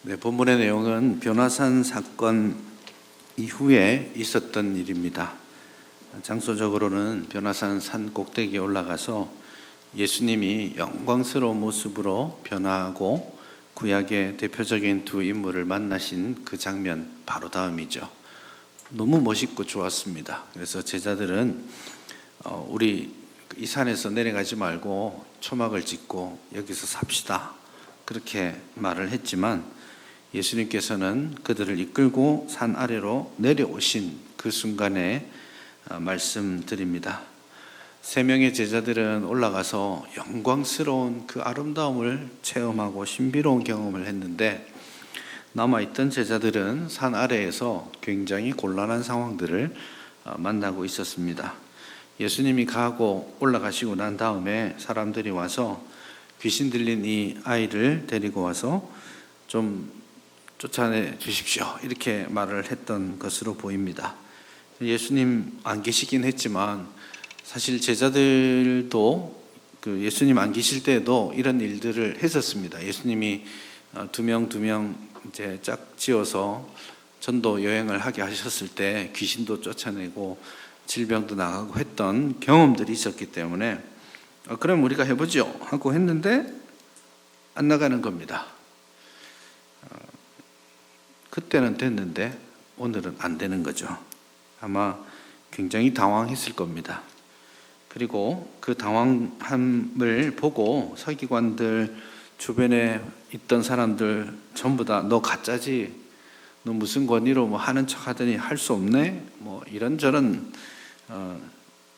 네, 본문의 내용은 변화산 사건 이후에 있었던 일입니다. 장소적으로는 변화산 산 꼭대기에 올라가서 예수님이 영광스러운 모습으로 변화하고 구약의 대표적인 두 인물을 만나신 그 장면 바로 다음이죠. 너무 멋있고 좋았습니다. 그래서 제자들은 우리 이 산에서 내려가지 말고 초막을 짓고 여기서 삽시다, 그렇게 말을 했지만 예수님께서는 그들을 이끌고 산 아래로 내려오신 그 순간에 말씀드립니다. 3명의 제자들은 올라가서 영광스러운 그 아름다움을 체험하고 신비로운 경험을 했는데, 남아있던 제자들은 산 아래에서 굉장히 곤란한 상황들을 만나고 있었습니다. 예수님이 가고 올라가시고 난 다음에 사람들이 와서 귀신 들린 이 아이를 데리고 와서 좀 쫓아내 주십시오, 이렇게 말을 했던 것으로 보입니다. 예수님 안 계시긴 했지만 사실 제자들도 그 예수님 안 계실 때에도 이런 일들을 했었습니다. 예수님이 두 명 이제 짝 지어서 전도 여행을 하게 하셨을 때 귀신도 쫓아내고 질병도 나가고 했던 경험들이 있었기 때문에 그럼 우리가 해보죠 하고 했는데 안 나가는 겁니다. 그때는 됐는데 오늘은 안 되는 거죠. 아마 굉장히 당황했을 겁니다. 그리고 그 당황함을 보고 서기관들, 주변에 있던 사람들 전부 다 너 가짜지, 너 무슨 권위로 뭐 하는 척 하더니 할 수 없네, 뭐 이런저런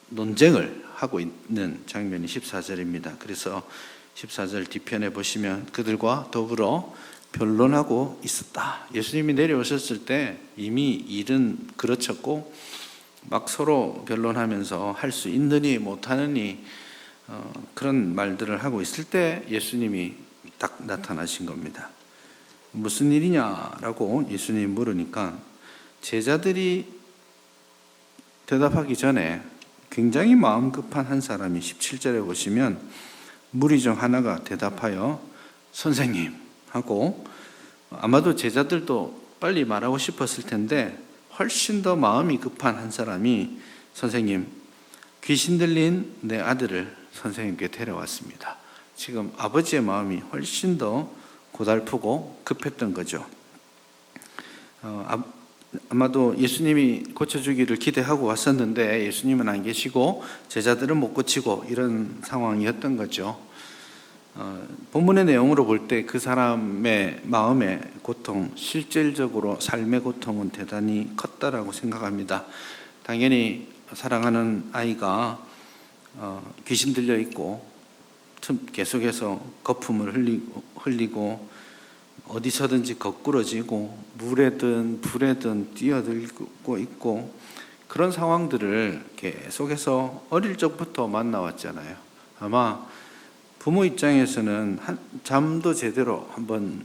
논쟁을 하고 있는 장면이 14절입니다. 그래서 14절 뒤편에 보시면 그들과 더불어 변론하고 있었다. 예수님이 내려오셨을 때 이미 일은 그르쳤고 막 서로 변론하면서 할 수 있느니 못하느니 그런 말들을 하고 있을 때 예수님이 딱 나타나신 겁니다. 무슨 일이냐라고 예수님이 물으니까 제자들이 대답하기 전에 굉장히 마음 급한 한 사람이 17절에 보시면 무리 중 하나가 대답하여 선생님 하고, 아마도 제자들도 빨리 말하고 싶었을 텐데 훨씬 더 마음이 급한 한 사람이 선생님, 귀신 들린 내 아들을 선생님께 데려왔습니다. 지금 아버지의 마음이 훨씬 더 고달프고 급했던 거죠. 아마도 예수님이 고쳐주기를 기대하고 왔었는데 예수님은 안 계시고 제자들은 못 고치고 이런 상황이었던 거죠. 본문의 내용으로 볼 때 그 사람의 마음의 고통, 실질적으로 삶의 고통은 대단히 컸다라고 생각합니다. 당연히 사랑하는 아이가 귀신 들려 있고 계속해서 거품을 흘리고 어디서든지 거꾸러지고 물에든 불에든 뛰어들고 있고 그런 상황들을 계속해서 어릴 적부터 만나왔잖아요. 아마 부모 입장에서는 잠도 제대로 한번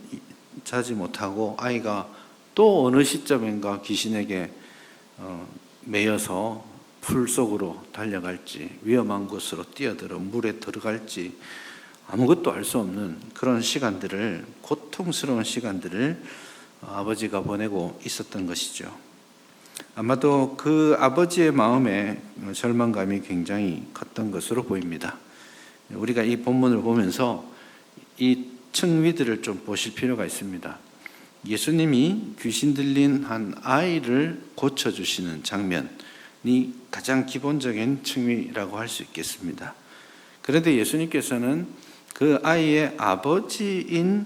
자지 못하고 아이가 또 어느 시점인가 귀신에게 매여서 풀 속으로 달려갈지, 위험한 곳으로 뛰어들어 물에 들어갈지 아무것도 알 수 없는 그런 시간들을, 고통스러운 시간들을 아버지가 보내고 있었던 것이죠. 아마도 그 아버지의 마음에 절망감이 굉장히 컸던 것으로 보입니다. 우리가 이 본문을 보면서 이 층위들을 좀 보실 필요가 있습니다. 예수님이 귀신 들린 한 아이를 고쳐주시는 장면이 가장 기본적인 층위라고 할 수 있겠습니다. 그런데 예수님께서는 그 아이의 아버지인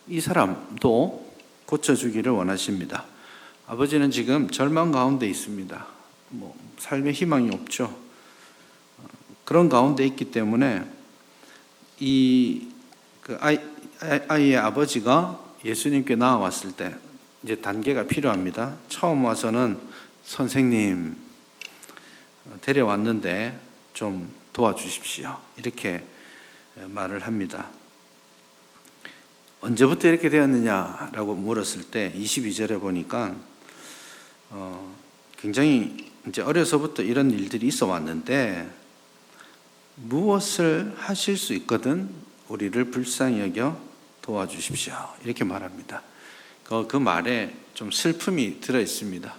이 사람도 고쳐주기를 원하십니다. 아버지는 지금 절망 가운데 있습니다. 삶의 희망이 없죠. 그런 가운데 있기 때문에 그 아이의 아버지가 예수님께 나와왔을 때 이제 단계가 필요합니다. 처음 와서는 선생님 데려왔는데 좀 도와주십시오, 이렇게 말을 합니다. 언제부터 이렇게 되었느냐라고 물었을 때 22절에 보니까 굉장히 이제 어려서부터 이런 일들이 있어 왔는데 무엇을 하실 수 있거든 우리를 불쌍히 여겨 도와주십시오, 이렇게 말합니다. 그 말에 좀 슬픔이 들어 있습니다.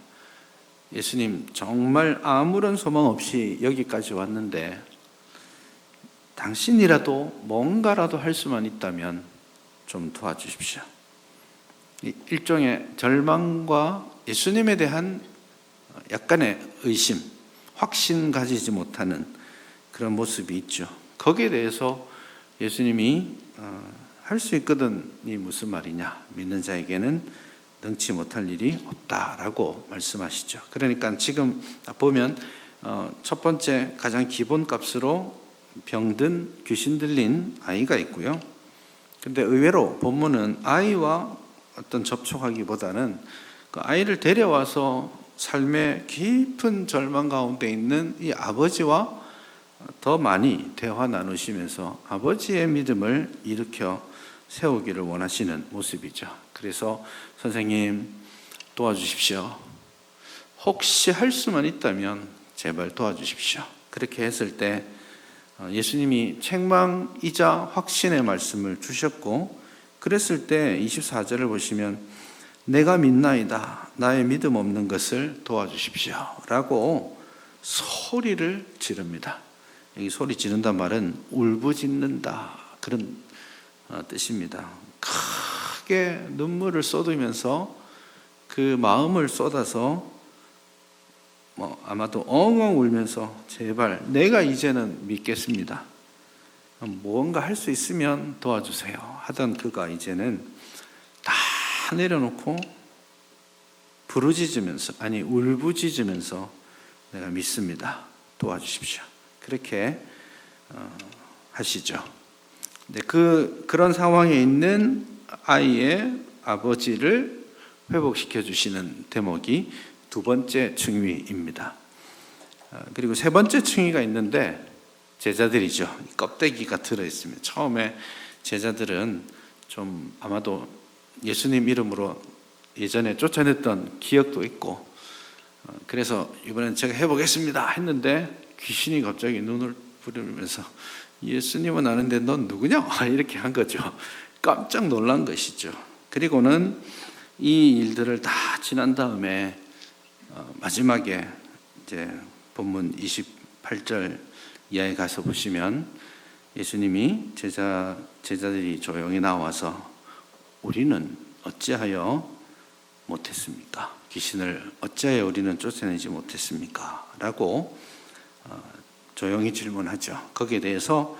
예수님, 정말 아무런 소망 없이 여기까지 왔는데 당신이라도 뭔가라도 할 수만 있다면 좀 도와주십시오. 일종의 절망과 예수님에 대한 약간의 의심, 확신 가지지 못하는 그런 모습이 있죠. 거기에 대해서 예수님이 할 수 있거든, 이 무슨 말이냐, 믿는 자에게는 능치 못할 일이 없다라고 말씀하시죠. 그러니까 지금 보면 첫 번째 가장 기본 값으로 병든 귀신 들린 아이가 있고요. 근데 의외로 본문은 아이와 어떤 접촉하기보다는 그 아이를 데려와서 삶의 깊은 절망 가운데 있는 이 아버지와 더 많이 대화 나누시면서 아버지의 믿음을 일으켜 세우기를 원하시는 모습이죠. 그래서 선생님 도와주십시오. 혹시 할 수만 있다면 제발 도와주십시오. 그렇게 했을 때 예수님이 책망이자 확신의 말씀을 주셨고, 그랬을 때 24절을 보시면 내가 믿나이다, 나의 믿음 없는 것을 도와주십시오 라고 소리를 지릅니다. 여기 소리 지른단 말은 울부짖는다, 그런 뜻입니다. 크게 눈물을 쏟으면서 그 마음을 쏟아서 아마도 엉엉 울면서 제발 내가 이제는 믿겠습니다, 무언가 할 수 있으면 도와주세요 하던 그가 이제는 다 내려놓고 울부짖으면서 내가 믿습니다, 도와주십시오, 그렇게 하시죠. 네, 그런 상황에 있는 아이의 아버지를 회복시켜 주시는 대목이 두 번째 층위입니다. 그리고 세 번째 층위가 있는데 제자들이죠. 껍데기가 들어있습니다. 처음에 제자들은 좀 아마도 예수님 이름으로 예전에 쫓아냈던 기억도 있고, 그래서 이번엔 제가 해보겠습니다 했는데 귀신이 갑자기 눈을 부르면서 예수님은 아는데 넌 누구냐? 이렇게 한 거죠. 깜짝 놀란 것이죠. 그리고는 이 일들을 다 지난 다음에 마지막에 이제 본문 28절 이하에 가서 보시면 예수님이 제자들이 조용히 나와서 우리는 어찌하여 못했습니까? 귀신을 어찌하여 우리는 쫓아내지 못했습니까? 라고 조용히 질문하죠. 거기에 대해서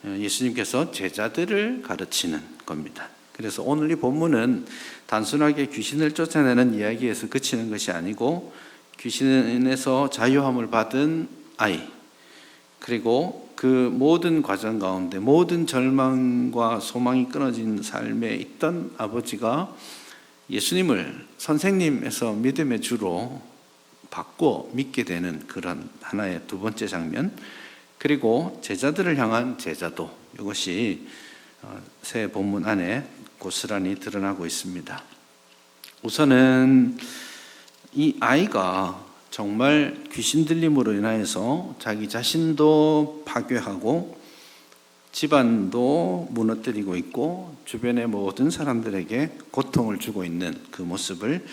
예수님께서 제자들을 가르치는 겁니다. 그래서 오늘 이 본문은 단순하게 귀신을 쫓아내는 이야기에서 그치는 것이 아니고 귀신에서 자유함을 받은 아이, 그리고 그 모든 과정 가운데 모든 절망과 소망이 끊어진 삶에 있던 아버지가 예수님을 선생님에서 믿음의 주로 바꿔 믿게 되는 그런 하나의 두 번째 장면, 그리고 제자들을 향한 제자도, 이것이 새 본문 안에 고스란히 드러나고 있습니다. 우선은 이 아이가 정말 귀신 들림으로 인하여서 자기 자신도 파괴하고 집안도 무너뜨리고 있고 주변의 모든 사람들에게 고통을 주고 있는 그 모습을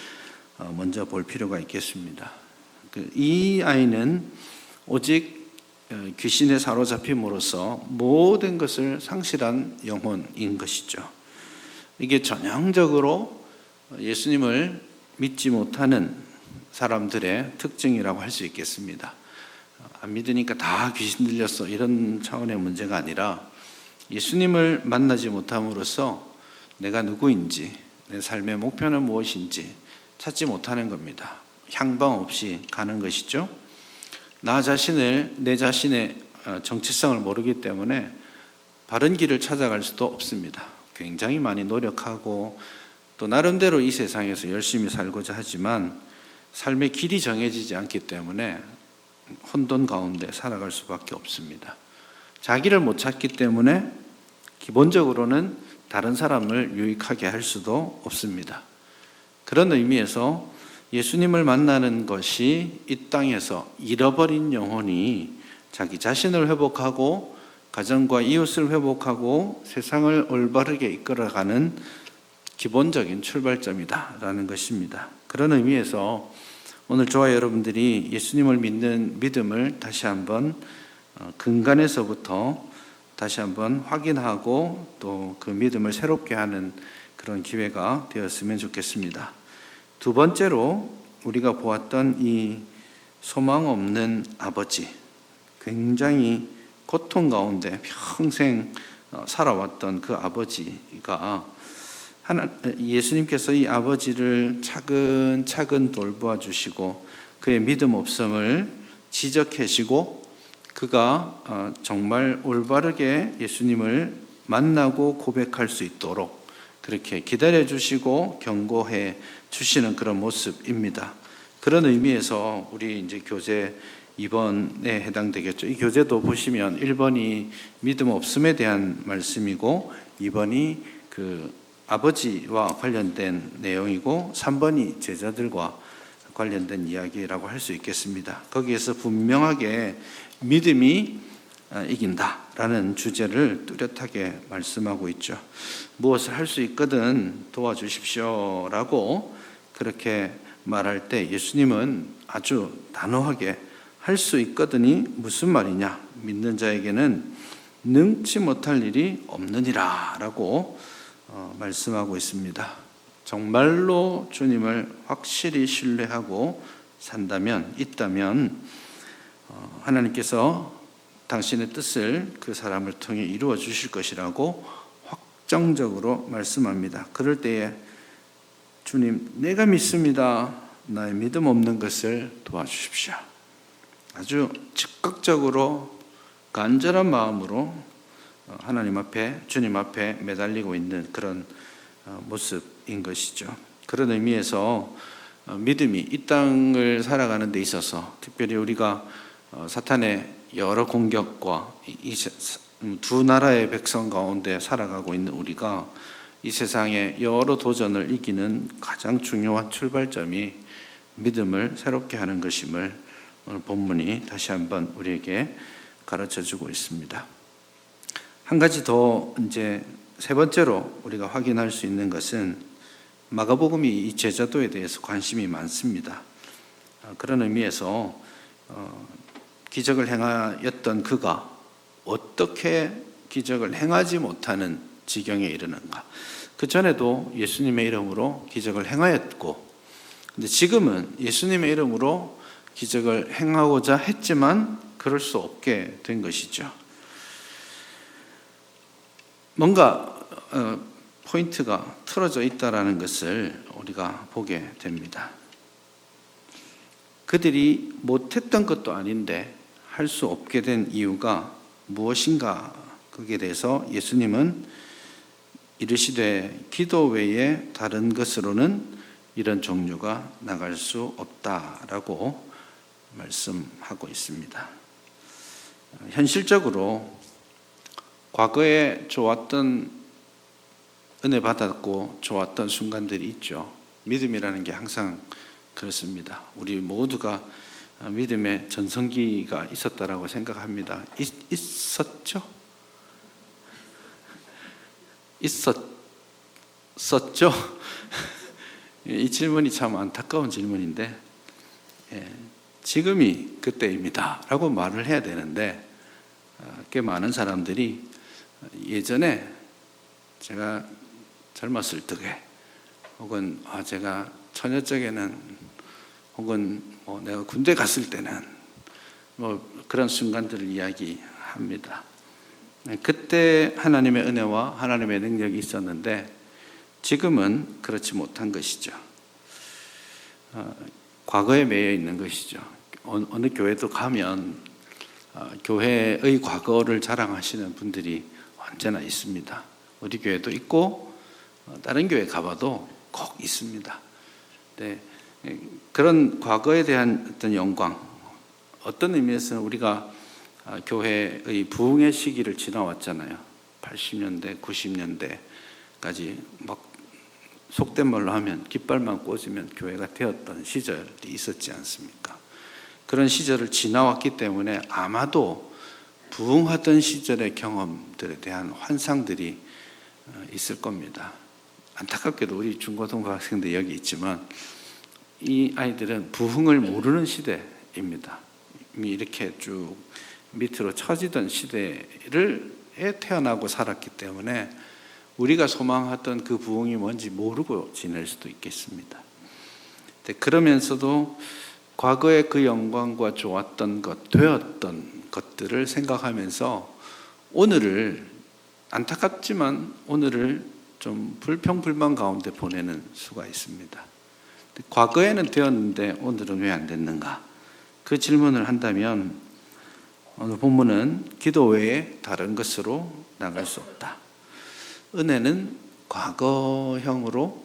먼저 볼 필요가 있겠습니다. 이 아이는 오직 귀신에 사로잡힘으로써 모든 것을 상실한 영혼인 것이죠. 이게 전형적으로 예수님을 믿지 못하는 사람들의 특징이라고 할 수 있겠습니다. 안 믿으니까 다 귀신 들렸어, 이런 차원의 문제가 아니라 예수님을 만나지 못함으로써 내가 누구인지, 내 삶의 목표는 무엇인지 찾지 못하는 겁니다. 향방 없이 가는 것이죠. 내 자신의 정체성을 모르기 때문에 바른 길을 찾아갈 수도 없습니다. 굉장히 많이 노력하고 또 나름대로 이 세상에서 열심히 살고자 하지만 삶의 길이 정해지지 않기 때문에 혼돈 가운데 살아갈 수밖에 없습니다. 자기를 못 찾기 때문에 기본적으로는 다른 사람을 유익하게 할 수도 없습니다. 그런 의미에서 예수님을 만나는 것이 이 땅에서 잃어버린 영혼이 자기 자신을 회복하고 가정과 이웃을 회복하고 세상을 올바르게 이끌어가는 기본적인 출발점이다라는 것입니다. 그런 의미에서 오늘 저와 여러분들이 예수님을 믿는 믿음을 다시 한번 근간에서부터 다시 한번 확인하고 또 그 믿음을 새롭게 하는 그런 기회가 되었으면 좋겠습니다. 두 번째로 우리가 보았던 이 소망 없는 아버지, 굉장히 고통 가운데 평생 살아왔던 그 아버지가 예수님께서 이 아버지를 차근차근 돌보아 주시고 그의 믿음 없음을 지적하시고 그가 정말 올바르게 예수님을 만나고 고백할 수 있도록 그렇게 기다려 주시고 경고해 주시는 그런 모습입니다. 그런 의미에서 우리 이제 교재 2번에 해당되겠죠. 이 교재도 보시면 1번이 믿음 없음에 대한 말씀이고 2번이 그 아버지와 관련된 내용이고 3번이 제자들과 관련된 이야기라고 할 수 있겠습니다. 거기에서 분명하게 믿음이 이긴다라는 주제를 뚜렷하게 말씀하고 있죠. 무엇을 할 수 있거든 도와주십시오라고 그렇게 말할 때 예수님은 아주 단호하게 할 수 있거든이 무슨 말이냐? 믿는 자에게는 능치 못할 일이 없느니라 라고 말씀하고 있습니다. 정말로 주님을 확실히 신뢰하고 산다면, 있다면 하나님께서 당신의 뜻을 그 사람을 통해 이루어 주실 것이라고 확정적으로 말씀합니다. 그럴 때에 주님, 내가 믿습니다. 나의 믿음 없는 것을 도와주십시오. 아주 즉각적으로 간절한 마음으로 하나님 앞에, 주님 앞에 매달리고 있는 그런 모습인 것이죠. 그런 의미에서 믿음이 이 땅을 살아가는 데 있어서 특별히 우리가 사탄의 여러 공격과 두 나라의 백성 가운데 살아가고 있는 우리가 이 세상의 여러 도전을 이기는 가장 중요한 출발점이 믿음을 새롭게 하는 것임을 오늘 본문이 다시 한번 우리에게 가르쳐 주고 있습니다. 한 가지 더 이제 세 번째로 우리가 확인할 수 있는 것은 마가복음이 이 제자도에 대해서 관심이 많습니다. 그런 의미에서 기적을 행하였던 그가 어떻게 기적을 행하지 못하는 지경에 이르는가. 그 전에도 예수님의 이름으로 기적을 행하였고, 근데 지금은 예수님의 이름으로 기적을 행하고자 했지만 그럴 수 없게 된 것이죠. 뭔가 포인트가 틀어져 있다라는 것을 우리가 보게 됩니다. 그들이 못했던 것도 아닌데 할 수 없게 된 이유가 무엇인가, 거기에 대해서 예수님은 이르시되 기도 외에 다른 것으로는 이런 종류가 나갈 수 없다라고 말씀하고 있습니다. 현실적으로 과거에 좋았던, 은혜 받았고 좋았던 순간들이 있죠. 믿음이라는 게 항상 그렇습니다. 우리 모두가 믿음의 전성기가 있었다라고 생각합니다. 있었죠? 있었죠? 이 질문이 참 안타까운 질문인데, 지금이 그때입니다 라고 말을 해야 되는데, 꽤 많은 사람들이 예전에 제가 젊었을 적에, 혹은 제가 처녀 적에는, 혹은 내가 군대 갔을 때는 그런 순간들을 이야기합니다. 그때 하나님의 은혜와 하나님의 능력이 있었는데 지금은 그렇지 못한 것이죠. 과거에 매여 있는 것이죠. 어느 교회도 가면 교회의 과거를 자랑하시는 분들이 언제나 있습니다. 우리 교회도 있고 다른 교회 가봐도 꼭 있습니다. 네, 그런 과거에 대한 어떤 영광, 어떤 의미에서는 우리가 교회의 부흥의 시기를 지나왔잖아요. 80년대, 90년대까지 막 속된 말로 하면 깃발만 꽂으면 교회가 되었던 시절이 있었지 않습니까? 그런 시절을 지나왔기 때문에 아마도 부흥하던 시절의 경험들에 대한 환상들이 있을 겁니다. 안타깝게도 우리 중고등부 학생들 여기 있지만 이 아이들은 부흥을 모르는 시대입니다. 이미 이렇게 쭉 밑으로 처지던 시대에 태어나고 살았기 때문에 우리가 소망하던 그 부흥이 뭔지 모르고 지낼 수도 있겠습니다. 그러면서도 과거의 그 영광과 좋았던 것, 되었던 것들을 생각하면서 오늘을, 안타깝지만 오늘을 좀 불평불만 가운데 보내는 수가 있습니다. 과거에는 되었는데 오늘은 왜 안 됐는가? 그 질문을 한다면 오늘 본문은 기도 외에 다른 것으로 나갈 수 없다. 은혜는 과거형으로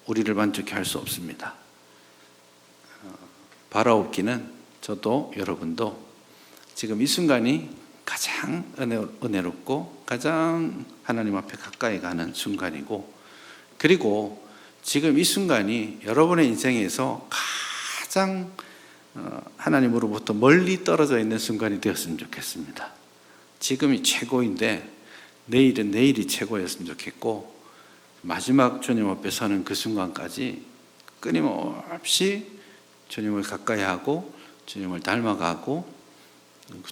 우리를 만족해 할 수 없습니다. 바라옵기는 저도 여러분도 지금 이 순간이 가장 은혜롭고 가장 하나님 앞에 가까이 가는 순간이고, 그리고 지금 이 순간이 여러분의 인생에서 가장 하나님으로부터 멀리 떨어져 있는 순간이 되었으면 좋겠습니다. 지금이 최고인데 내일은 내일이 최고였으면 좋겠고, 마지막 주님 앞에 서는 그 순간까지 끊임없이 주님을 가까이 하고 주님을 닮아가고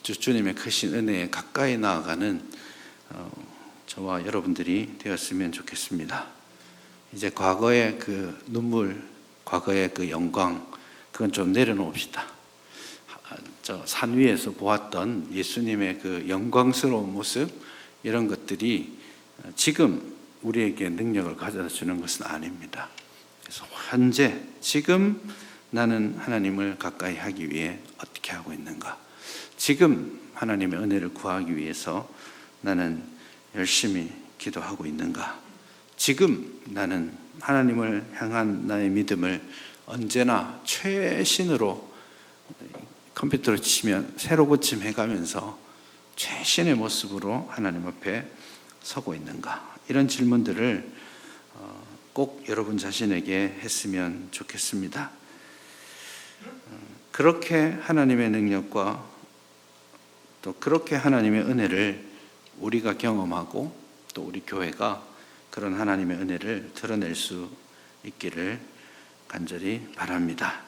주님의 크신 은혜에 가까이 나아가는 저와 여러분들이 되었으면 좋겠습니다. 이제 과거의 그 눈물, 과거의 그 영광, 그건 좀 내려놓읍시다. 저 산 위에서 보았던 예수님의 그 영광스러운 모습, 이런 것들이 지금 우리에게 능력을 가져다 주는 것은 아닙니다. 그래서 현재 지금 나는 하나님을 가까이 하기 위해 어떻게 하고 있는가? 지금 하나님의 은혜를 구하기 위해서 나는 열심히 기도하고 있는가? 지금 나는 하나님을 향한 나의 믿음을 언제나 최신으로, 컴퓨터로 치면 새로 고침해가면서 최신의 모습으로 하나님 앞에 서고 있는가? 이런 질문들을 꼭 여러분 자신에게 했으면 좋겠습니다. 그렇게 하나님의 능력과 또 그렇게 하나님의 은혜를 우리가 경험하고 또 우리 교회가 그런 하나님의 은혜를 드러낼 수 있기를 간절히 바랍니다.